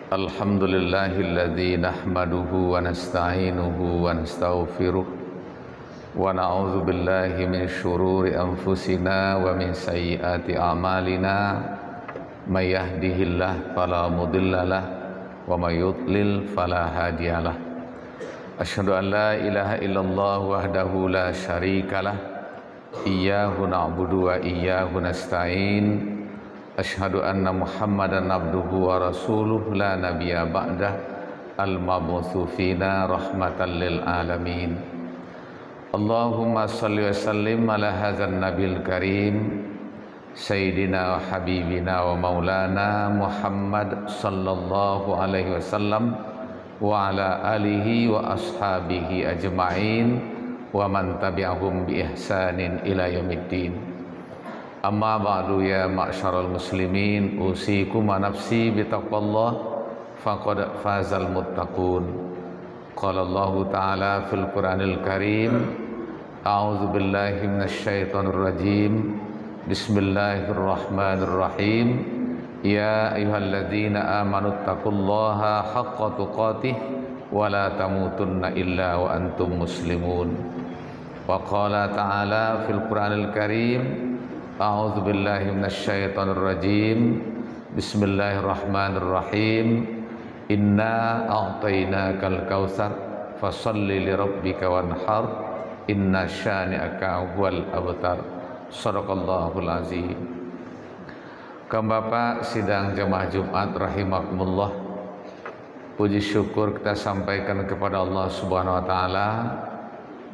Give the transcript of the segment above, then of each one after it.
Alhamdulillahilladzi nahmaduhu wa nasta'inuhu wa nastaghfiruh wa na'udzu billahi min syururi anfusina wa min sayyiati a'malina may yahdihillahu fala mudhillalah wa may yudlil fala hadiyalah. Asyhadu an la ilaha illallah wahdahu la syarikalah, iyyahu na'budu wa iyyahu nasta'in. Asyhadu anna Muhammadan abduhu wa rasuluh la nabiyya ba'dah, al-mab'utsu fina rahmatan lil alamin. Allahumma shalli wa sallim ala hadzal nabil karim sayyidina wa habibina wa maulana Muhammad sallallahu alaihi wasallam wa ala alihi wa ashabihi ajma'in wa man tabi'ahum bi ihsanin ila yaumiddin. Amma ba'du, ya ma'syaral muslimin, usikum wa nafsi bitaqwallah faqad fazal muttaqun. Qala Allah ta'ala fil Qur'anil Karim, a'udzu billahi minasyaitonir rajim. Bismillahirrahmanirrahim. Ya ayyuhalladzina amanu taqullaha haqqa tuqatih wa la tamutunna illa wa antum muslimun. Wa qala ta'ala fil Qur'anil Karim, a'udzu billahi minasyaitonir rajim. Bismillahirrahmanirrahim. Inna a'tainakal kautsar fasholli lirabbika wanhar inna syani'aka huwal abtar. Shadaqallahul azim. Kaum Bapak sidang jamaah Jumat rahimakumullah, puji syukur kita sampaikan kepada Allah Subhanahu wa taala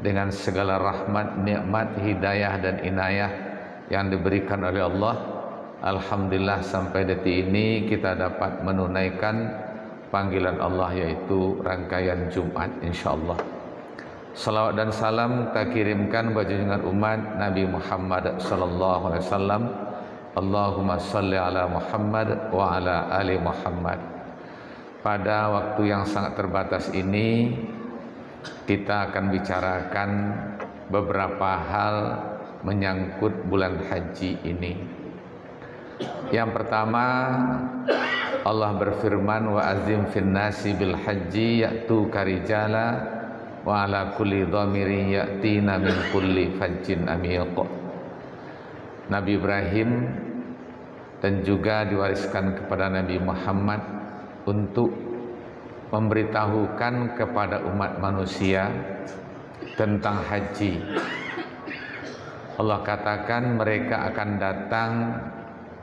dengan segala rahmat, nikmat, hidayah dan inayah yang diberikan oleh Allah. Alhamdulillah sampai detik ini kita dapat menunaikan panggilan Allah, yaitu rangkaian Jumat insyaallah. Salawat dan salam kita kirimkan bagi junjungan umat Nabi Muhammad sallallahu alaihi wasallam. Allahumma shalli ala Muhammad wa ala ali Muhammad. Pada waktu yang sangat terbatas ini kita akan bicarakan beberapa hal menyangkut bulan haji ini. Yang pertama, Allah berfirman, wa azim fin nasi bil haji ya'tu karijala wa ala kulli dhamirin ya'tina min kulli fajjin amiq. Nabi Ibrahim dan juga diwariskan kepada Nabi Muhammad untuk memberitahukan kepada umat manusia tentang haji. Allah katakan mereka akan datang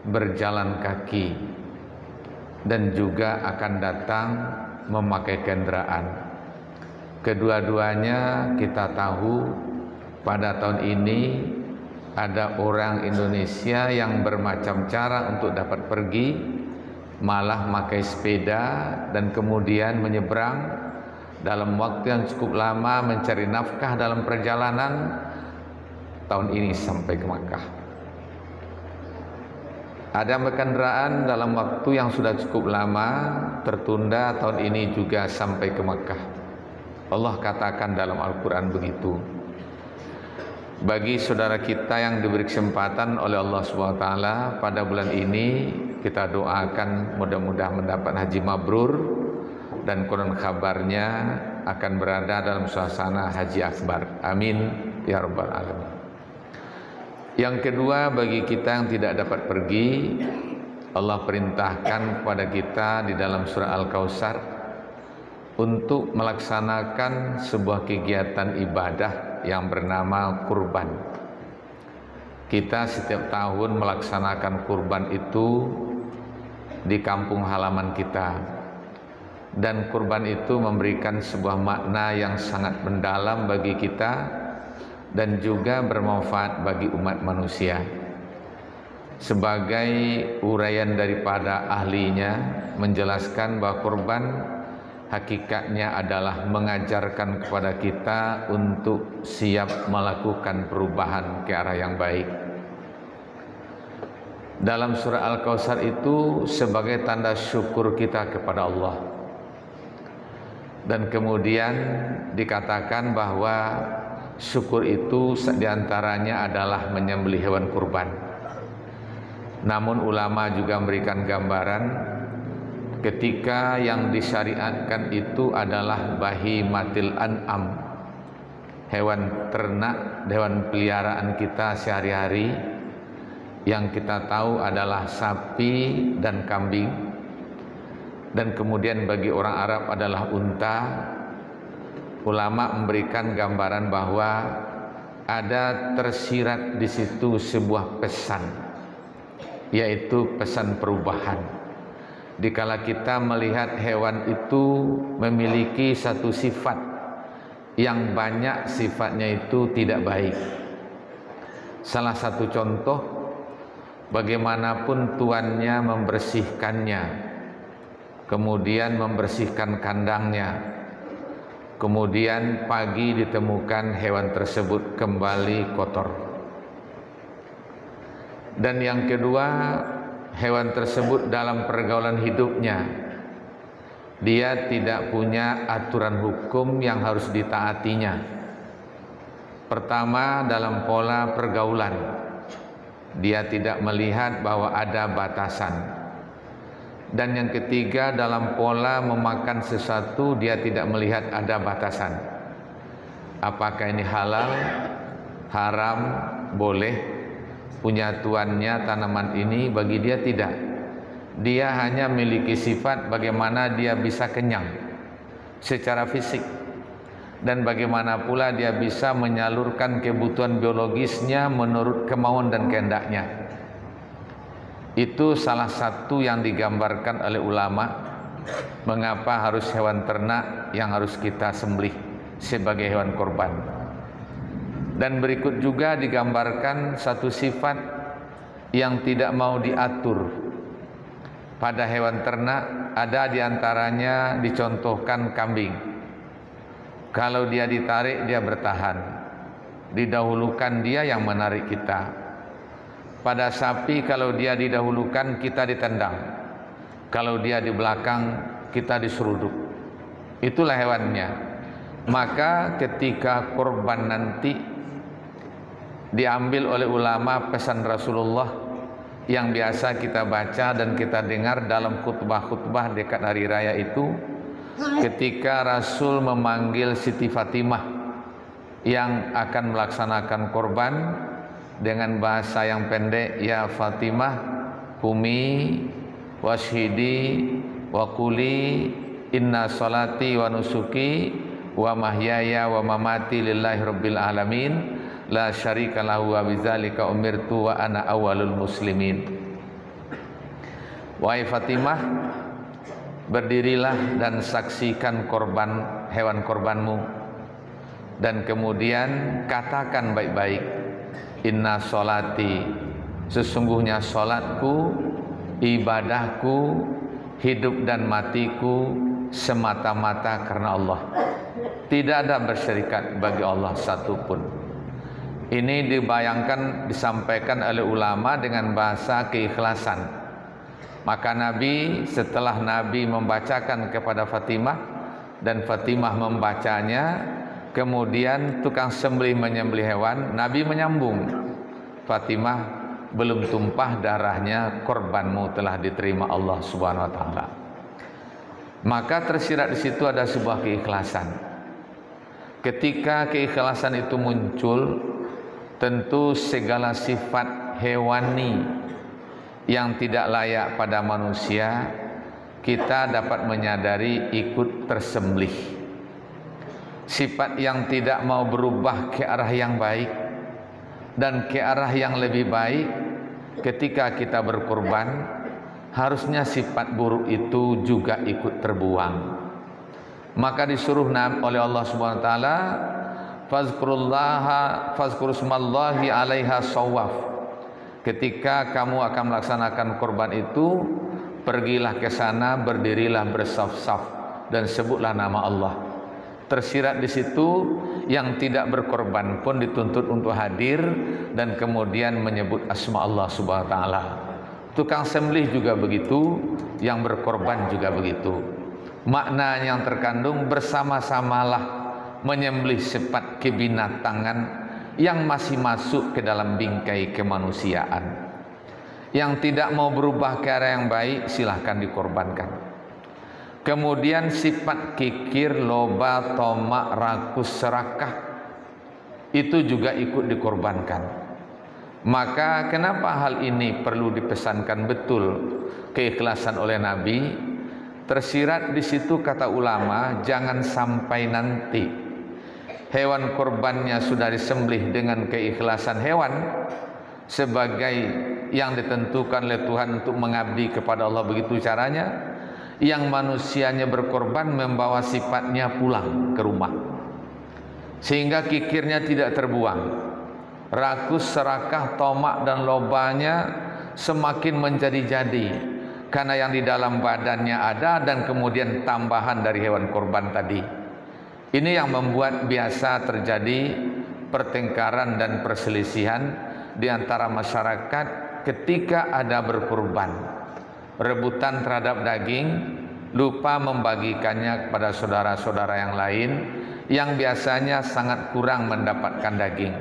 berjalan kaki dan juga akan datang memakai kendaraan. Kedua-duanya kita tahu pada tahun ini ada orang Indonesia yang bermacam cara untuk dapat pergi, malah memakai sepeda dan kemudian menyeberang dalam waktu yang cukup lama mencari nafkah dalam perjalanan tahun ini sampai ke Makkah. Ada kendaraan dalam waktu yang sudah cukup lama tertunda tahun ini juga sampai ke Makkah. Allah katakan dalam Al-Quran begitu. Bagi saudara kita yang diberi kesempatan oleh Allah SWT pada bulan ini, kita doakan mudah-mudahan mendapat haji mabrur dan konon kabarnya akan berada dalam suasana haji akbar. Amin ya rabbal alamin. Yang kedua, bagi kita yang tidak dapat pergi, Allah perintahkan kepada kita di dalam surah Al-Kautsar untuk melaksanakan sebuah kegiatan ibadah yang bernama kurban. Kita setiap tahun melaksanakan kurban itu di kampung halaman kita, dan kurban itu memberikan sebuah makna yang sangat mendalam bagi kita dan juga bermanfaat bagi umat manusia. Sebagai uraian daripada ahlinya menjelaskan bahwa kurban hakikatnya adalah mengajarkan kepada kita untuk siap melakukan perubahan ke arah yang baik. Dalam surah Al-Kautsar itu sebagai tanda syukur kita kepada Allah. Dan kemudian dikatakan bahwa syukur itu diantaranya adalah menyembelih hewan kurban. Namun ulama juga memberikan gambaran ketika yang disyariatkan itu adalah bahimatil an'am, hewan ternak, hewan peliharaan kita sehari-hari, yang kita tahu adalah sapi dan kambing, dan kemudian bagi orang Arab adalah unta. Ulama memberikan gambaran bahwa ada tersirat di situ sebuah pesan, yaitu pesan perubahan. Dikala kita melihat hewan itu memiliki satu sifat yang banyak sifatnya itu tidak baik. Salah satu contoh, bagaimanapun tuannya membersihkannya, kemudian membersihkan kandangnya, kemudian pagi ditemukan hewan tersebut kembali kotor. Dan yang kedua, hewan tersebut dalam pergaulan hidupnya, dia tidak punya aturan hukum yang harus ditaatinya. Pertama, dalam pola pergaulan, dia tidak melihat bahwa ada batasan. Dan yang ketiga, dalam pola memakan sesuatu, dia tidak melihat ada batasan. Apakah ini halal, haram, boleh, punya tuannya tanaman ini, bagi dia tidak. Dia hanya memiliki sifat bagaimana dia bisa kenyang secara fisik, dan bagaimana pula dia bisa menyalurkan kebutuhan biologisnya menurut kemauan dan kehendaknya. Itu salah satu yang digambarkan oleh ulama, mengapa harus hewan ternak yang harus kita sembelih sebagai hewan korban. Dan berikut juga digambarkan satu sifat yang tidak mau diatur pada hewan ternak. Ada diantaranya dicontohkan kambing. Kalau dia ditarik, dia bertahan, didahulukan dia yang menarik kita. Pada sapi, kalau dia didahulukan, kita ditendang. Kalau dia di belakang, kita diseruduk. Itulah hewannya. Maka ketika korban nanti diambil oleh ulama pesan Rasulullah yang biasa kita baca dan kita dengar dalam khutbah-khutbah dekat hari raya itu, ketika Rasul memanggil Siti Fatimah yang akan melaksanakan korban dengan bahasa yang pendek, ya Fatimah, kumi washidi wa kuli inna salati wa nusuki wa mahyaya wa mamati lillahi rabbil alamin la syarika lahu wa bidzalika umirtu wa ana awwalul muslimin. Wahai Fatimah, berdirilah dan saksikan korban hewan korbanmu, dan kemudian katakan baik-baik, inna sholati, sesungguhnya sholatku, ibadahku, hidup dan matiku semata-mata karena Allah. Tidak ada bersyirikat bagi Allah satupun. Ini dibayangkan, disampaikan oleh ulama dengan bahasa keikhlasan. Maka Nabi, setelah Nabi membacakan kepada Fatimah dan Fatimah membacanya, kemudian tukang sembelih menyembelih hewan, Nabi menyambung, Fatimah, belum tumpah darahnya, korbanmu telah diterima Allah Subhanahu wa taala. Maka tersirat di situ ada sebuah keikhlasan. Ketika keikhlasan itu muncul, tentu segala sifat hewani yang tidak layak pada manusia, kita dapat menyadari ikut tersembelih. Sifat yang tidak mau berubah ke arah yang baik dan ke arah yang lebih baik, ketika kita berkorban, harusnya sifat buruk itu juga ikut terbuang. Maka disuruh oleh Allah Subhanahu wa taala, fazkurusmallahi alaiha shawaf. Ketika kamu akan melaksanakan korban itu, pergilah ke sana, berdirilah bersaf-saf dan sebutlah nama Allah. Tersirat di situ yang tidak berkorban pun dituntut untuk hadir dan kemudian menyebut asma Allah Subhanahu wa taala. Tukang sembelih juga begitu, yang berkorban juga begitu. Makna yang terkandung, bersama-samalah menyembelih sifat kebinatangan yang masih masuk ke dalam bingkai kemanusiaan. Yang tidak mau berubah ke arah yang baik, silahkan dikorbankan. Kemudian sifat kikir, loba, tomak, rakus, serakah itu juga ikut dikorbankan. Maka kenapa hal ini perlu dipesankan betul keikhlasan oleh Nabi? Tersirat di situ kata ulama, jangan sampai nanti hewan korbannya sudah disembelih dengan keikhlasan hewan sebagai yang ditentukan oleh Tuhan untuk mengabdi kepada Allah, begitu caranya, yang manusianya berkorban membawa sifatnya pulang ke rumah sehingga kikirnya tidak terbuang, rakus, serakah, tomak dan lobanya semakin menjadi-jadi karena yang di dalam badannya ada dan kemudian tambahan dari hewan korban tadi. Ini yang membuat biasa terjadi pertengkaran dan perselisihan di antara masyarakat ketika ada berkurban, rebutan terhadap daging, lupa membagikannya kepada saudara-saudara yang lain yang biasanya sangat kurang mendapatkan daging,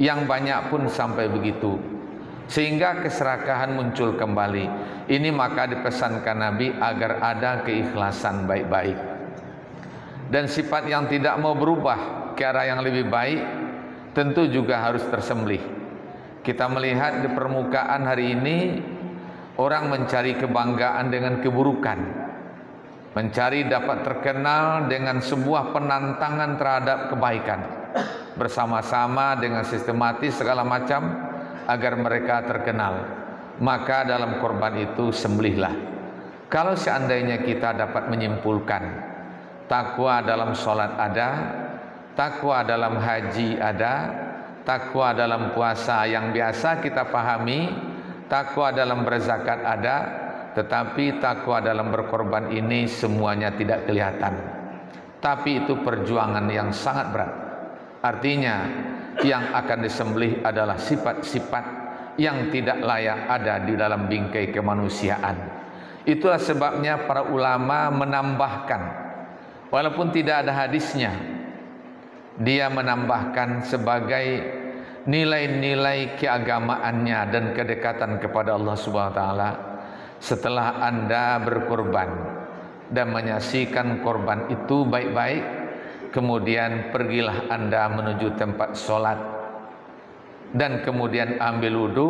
yang banyak pun sampai begitu, sehingga keserakahan muncul kembali. Ini maka dipesankan Nabi agar ada keikhlasan baik-baik, dan sifat yang tidak mau berubah ke arah yang lebih baik tentu juga harus tersembelih. Kita melihat di permukaan hari ini orang mencari kebanggaan dengan keburukan, mencari dapat terkenal dengan sebuah penantangan terhadap kebaikan, bersama-sama dengan sistematis segala macam agar mereka terkenal. Maka dalam korban itu sembelihlah. Kalau seandainya kita dapat menyimpulkan takwa dalam sholat ada, takwa dalam haji ada, takwa dalam puasa yang biasa kita pahami, takwa dalam berzakat ada, tetapi takwa dalam berkorban ini semuanya tidak kelihatan. Tapi itu perjuangan yang sangat berat. Artinya yang akan disembelih adalah sifat-sifat yang tidak layak ada di dalam bingkai kemanusiaan. Itulah sebabnya para ulama menambahkan, walaupun tidak ada hadisnya, dia menambahkan sebagai nilai-nilai keagamaannya dan kedekatan kepada Allah Subhanahu wa taala. Setelah Anda berkorban dan menyaksikan korban itu baik-baik, kemudian pergilah Anda menuju tempat sholat, dan kemudian ambil wudhu,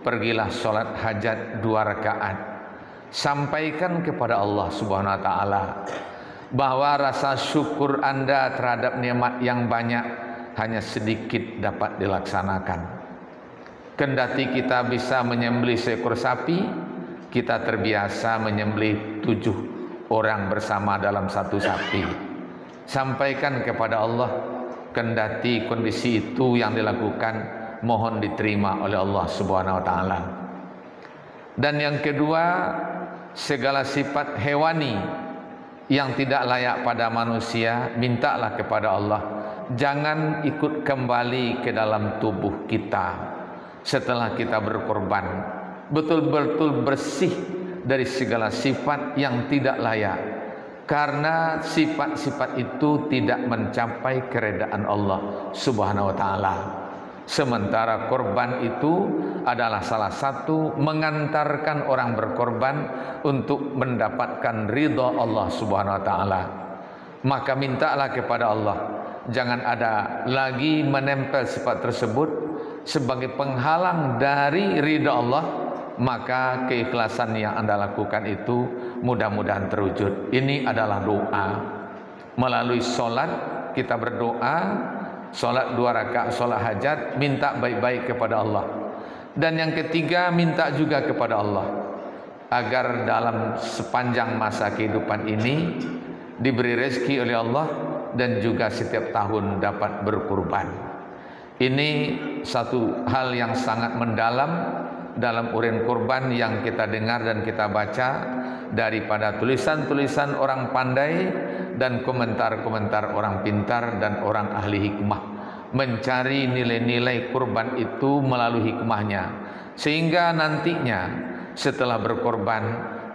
pergilah sholat hajat 2 rakaat. Sampaikan kepada Allah Subhanahu wa taala bahwa rasa syukur Anda terhadap nikmat yang banyak hanya sedikit dapat dilaksanakan. Kendati kita bisa menyembelih seekor sapi, kita terbiasa menyembelih 7 orang bersama dalam satu sapi. Sampaikan kepada Allah, kendati kondisi itu yang dilakukan mohon diterima oleh Allah Subhanahu wa taala. Dan yang kedua, segala sifat hewani yang tidak layak pada manusia, mintalah kepada Allah jangan ikut kembali ke dalam tubuh kita setelah kita berkorban. Betul-betul bersih dari segala sifat yang tidak layak, karena sifat-sifat itu tidak mencapai keredaan Allah Subhanahu wa taala. Sementara korban itu adalah salah satu mengantarkan orang berkorban untuk mendapatkan ridha Allah Subhanahu wa taala. Maka mintalah kepada Allah jangan ada lagi menempel sifat tersebut sebagai penghalang dari ridha Allah, maka keikhlasan yang Anda lakukan itu mudah-mudahan terwujud. Ini adalah doa. Melalui sholat kita berdoa, sholat 2 rakaat sholat hajat, minta baik-baik kepada Allah. Dan yang ketiga, minta juga kepada Allah agar dalam sepanjang masa kehidupan ini diberi rezeki oleh Allah dan juga setiap tahun dapat berkurban. Ini satu hal yang sangat mendalam dalam uraian kurban yang kita dengar dan kita baca daripada tulisan-tulisan orang pandai dan komentar-komentar orang pintar dan orang ahli hikmah, mencari nilai-nilai kurban itu melalui hikmahnya, sehingga nantinya setelah berkorban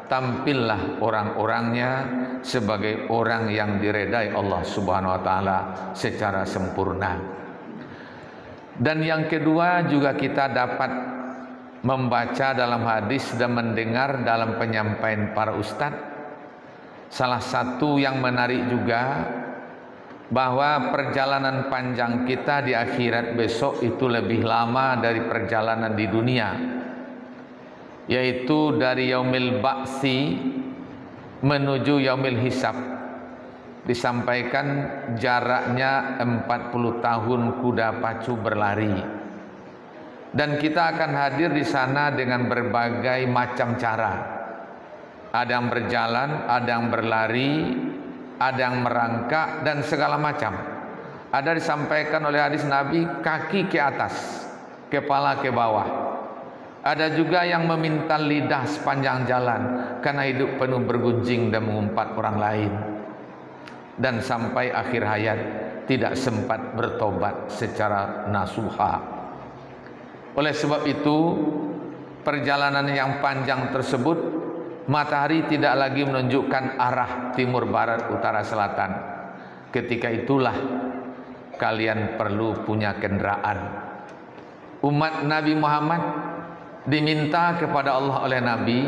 tampillah orang-orangnya sebagai orang yang diredai Allah Subhanahu wa taala secara sempurna. Dan yang kedua juga kita dapat membaca dalam hadis dan mendengar dalam penyampaian para ustadz Salah satu yang menarik juga bahwa perjalanan panjang kita di akhirat besok itu lebih lama dari perjalanan di dunia, yaitu dari yaumil ba'si menuju yaumil hisab. Disampaikan jaraknya 40 tahun kuda pacu berlari, dan kita akan hadir di sana dengan berbagai macam cara. Ada yang berjalan, ada yang berlari, ada yang merangkak, dan segala macam. Ada disampaikan oleh hadis Nabi, kaki ke atas, kepala ke bawah. Ada juga yang meminta lidah sepanjang jalan karena hidup penuh bergunjing dan mengumpat orang lain, dan sampai akhir hayat tidak sempat bertobat secara nasuha. Oleh sebab itu, perjalanan yang panjang tersebut, matahari tidak lagi menunjukkan arah timur, barat, utara, selatan. Ketika itulah kalian perlu punya kendaraan. Umat Nabi Muhammad diminta kepada Allah oleh Nabi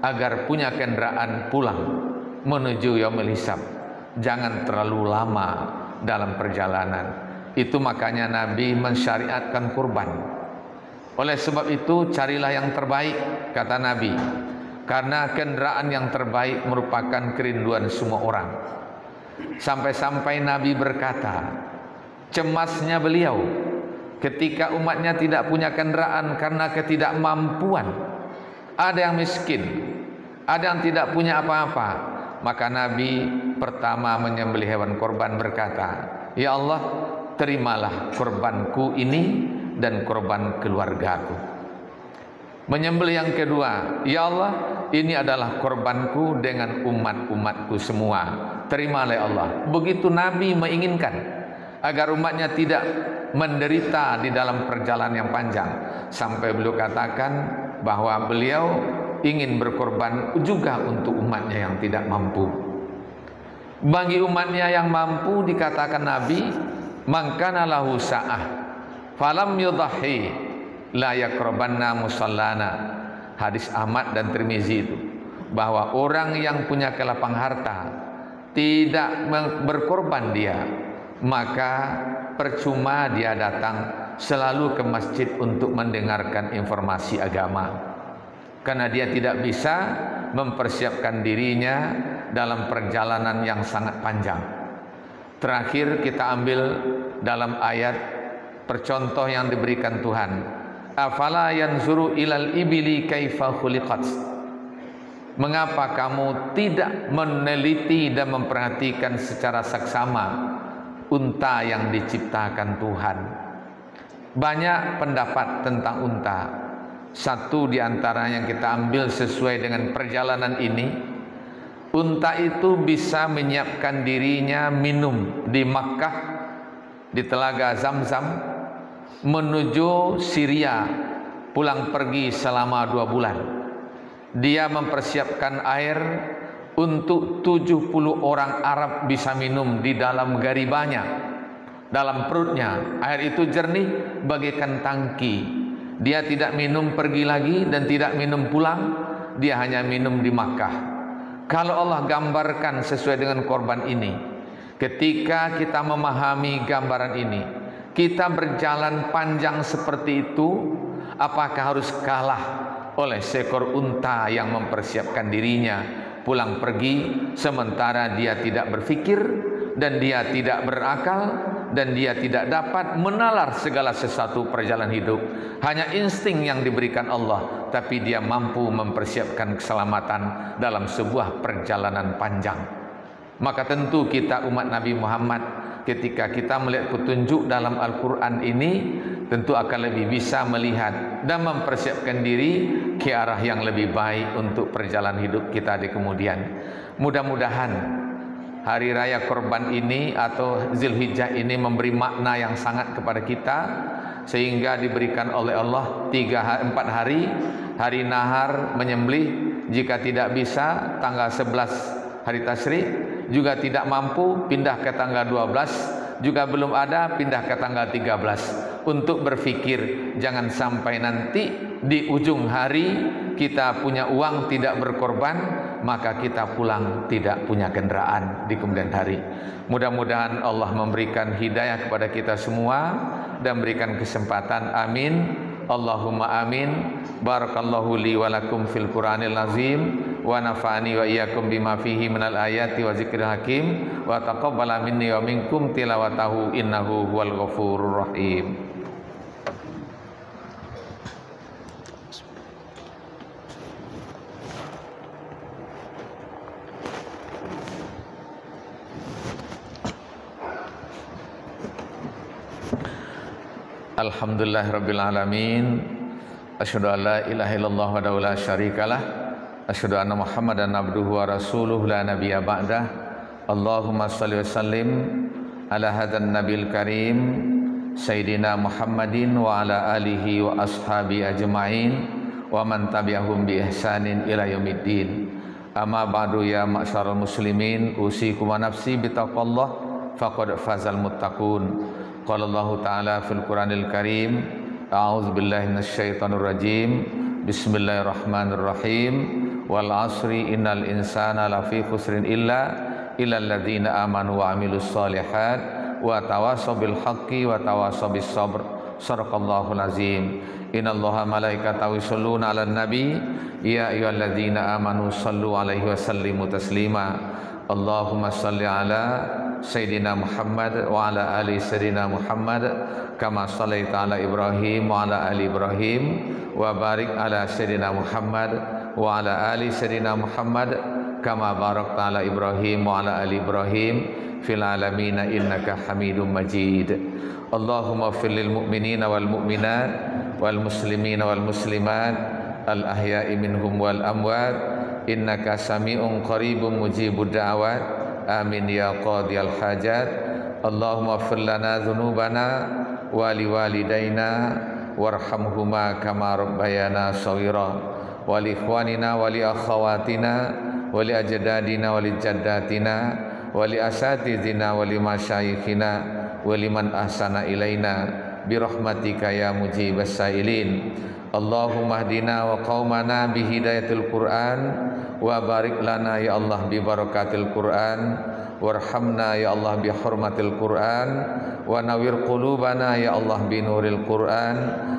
agar punya kendaraan pulang menuju yaumul hisab. Jangan terlalu lama dalam perjalanan. Itu makanya Nabi mensyariatkan kurban. Oleh sebab itu, carilah yang terbaik, kata Nabi, karena kendaraan yang terbaik merupakan kerinduan semua orang. Sampai-sampai Nabi berkata, cemasnya beliau ketika umatnya tidak punya kendaraan karena ketidakmampuan. Ada yang miskin, ada yang tidak punya apa-apa. Maka Nabi pertama menyembelih hewan korban berkata, ya Allah, terimalah korbanku ini dan korban keluargaku. Menyembelih yang kedua, ya Allah, ini adalah korbanku dengan umat-umatku semua. Terimalah ya Allah. Begitu Nabi menginginkan agar umatnya tidak menderita di dalam perjalanan yang panjang, sampai beliau katakan bahwa beliau ingin berkorban juga untuk umatnya yang tidak mampu. Bagi umatnya yang mampu, dikatakan Nabi, man kana lahu sa'ah falam yudhahi la yakrabanna musallana. Hadis Ahmad dan Tirmizi itu, bahwa orang yang punya kelapang harta tidak berkorban dia, maka percuma dia datang selalu ke masjid untuk mendengarkan informasi agama, karena dia tidak bisa mempersiapkan dirinya dalam perjalanan yang sangat panjang. Terakhir kita ambil dalam ayat percontoh yang diberikan Tuhan, afala yanzuru ilal ibili kaifa khuliqat. Mengapa kamu tidak meneliti dan memperhatikan secara saksama unta yang diciptakan Tuhan? Banyak pendapat tentang unta. Satu di antara yang kita ambil sesuai dengan perjalanan ini, unta itu bisa menyiapkan dirinya minum di Makkah, di telaga Zamzam, menuju Syria, pulang pergi selama 2 bulan. Dia mempersiapkan air untuk 70 orang Arab bisa minum di dalam garibanya, dalam perutnya. Air itu jernih bagaikan tangki. Dia tidak minum pergi lagi dan tidak minum pulang, dia hanya minum di Makkah. Kalau Allah gambarkan sesuai dengan korban ini, ketika kita memahami gambaran ini, kita berjalan panjang seperti itu, apakah harus kalah oleh seekor unta yang mempersiapkan dirinya pulang pergi, sementara dia tidak berpikir dan dia tidak berakal dan dia tidak dapat menalar segala sesuatu perjalanan hidup. Hanya insting yang diberikan Allah, tapi dia mampu mempersiapkan keselamatan dalam sebuah perjalanan panjang. Maka tentu kita umat Nabi Muhammad, ketika kita melihat petunjuk dalam Al-Quran ini, tentu akan lebih bisa melihat dan mempersiapkan diri ke arah yang lebih baik untuk perjalanan hidup kita di kemudian. Mudah-mudahan hari raya korban ini atau Zulhijjah ini memberi makna yang sangat kepada kita, sehingga diberikan oleh Allah 3-4 hari, hari nahar menyembelih, jika tidak bisa tanggal 11 hari tasyrik, juga tidak mampu pindah ke tanggal 12, juga belum ada pindah ke tanggal 13, untuk berpikir jangan sampai nanti di ujung hari kita punya uang tidak berkorban, maka kita pulang tidak punya kendaraan di kemudian hari. Mudah-mudahan Allah memberikan hidayah kepada kita semua dan berikan kesempatan. Amin. Allahumma amin. Barakallahu li wa lakum fil Qur'anil azim wa nafa'ani wa iyyakum bima fihi minal ayati wa zikril hakim wa taqabbala minni wa minkum tilawatahu innahu huwal ghafurur rahim. Alhamdulillahirabbil alamin. Asyhadu an la ilaha illallah wahdahu la syarikalah. Asyhadu anna Muhammadan abduhu wa rasuluhu la nabiyya ba'dah. Allahumma shalli wa sallim ala hadzal nabil karim sayyidina Muhammadin wa ala alihi wa ashabi ajmain wa man tabi'ahum bi ihsanin ila yaumiddin. Amma ba'du ya ma'syaral muslimin, usikum wa nafsi bitaqwallah faqad fazal muttaqun. Qala Allah Ta'ala fil Qur'anil Karim, a'udzu billahi minasyaitonir rajim. Bismillahirrahmanirrahim. Wal 'asri innal insana lafi khusrin illa alladzina amanu wa 'amilus shalihat wa tawassaw bil haqqi wa tawassaw bis sabr. Shadaqallahul azim. Innallaha malaikatahu yusholluna 'alan nabi ya ayyuhalladzina amanu shallu 'alaihi wa sallimu taslima. Allahumma shalli ala Sayyidina Muhammad wa ala ali Sayyidina Muhammad kama shallaita ala Ibrahim wa ala ali Ibrahim wa barik ala Sayyidina Muhammad wa ala ali Sayyidina Muhammad kama barakta ala Ibrahim wa ala ali Ibrahim fil alamin innaka Hamidum Majid. Allahumma ighfir lil mu'minina wal mu'minat wal muslimina wal muslimat al ahya'i minhum wal amwat innaka sami'un qaribun mujibud da'awat. Amin ya qadiyal hajat. Allahumma ighfir lana dhunubana wa liwalidayna warhamhuma kama rabbayana shaghira wa li ikhwanina wa li akhawatina wa li ajdadina wa li jaddatina wa li asatidina wa li masyayikhina wa liman ahsana ilaina bi rahmatika ya mujibas sailin. Allahumma hdina wa qaumana bi hidayatil Qur'an wa barik lana ya Allah bi barakatil Qur'an warhamna ya Allah bi hurmatil Qur'an wa nawwir qulubana ya Allah bi nuril Qur'an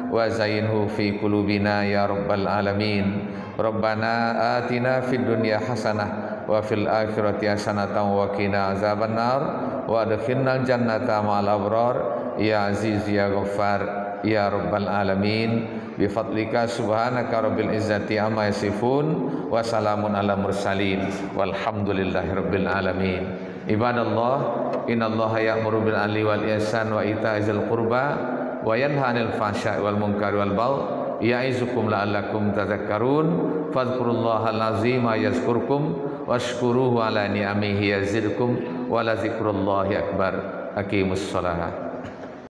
wa zayyinhu fi qulubina ya rabbal alamin. Rabbana atina fid dunya hasanah wa fil akhirati hasanatan wa qina azaban nar wa adkhilnal jannata ma'al abrar ya aziz ya ghaffar ya rabbal alamin. Bifadlika subhanaka rabbil izzati amma yasifun wa salamun ala mursalin walhamdulillahi rabbil alamin. Ibadallah, innallaha ya'muru bil 'adli wal ihsan wa ita'izil qurba wa yanha 'anil fahsya'i wal munkari wal baghi ya'izukum la'allakum tadhakkarun. Fadhkurullahal azima yazkurkum washkuruhu ala ni'amihi yazidkum wa la dzikrullahi akbar. Aqimus shalah.